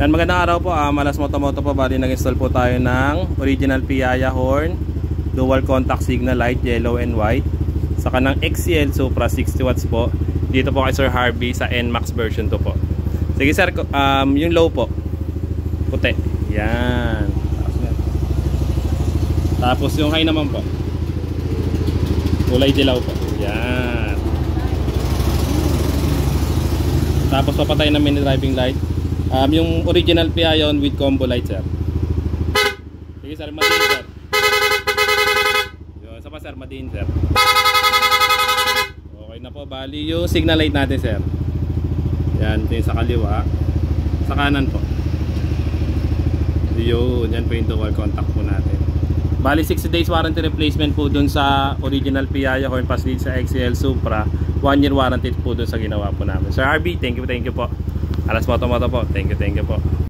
Yan, magandang araw po, Malas Moto po. Bali nag-install po tayo ng original Piaya horn, dual contact signal light, yellow and white, saka ng XCL Supra 60 watts po. Dito po kay Sir Harvey sa NMAX version 2 po. Sige sir, yung low po puti, yan. Tapos yung high naman po kulay dilaw po, yan. Tapos papatay na mini driving light. Yung original Piayon with combo light sir. Sige sir, madiin sir. Yun, sapa sir, madiin sir. Okay na po, bali yung signal light natin sir. Yan, ito yung sa kaliwa. Sa kanan po. Yun, yan po yung dual contact po natin. Bali 60 days warranty replacement po dun sa original Piaya horn, pas dito sa XCL Supra. 1 year warranty po dun sa ginawa po namin. Sir RB, thank you po. Malas Moto po. Thank you po.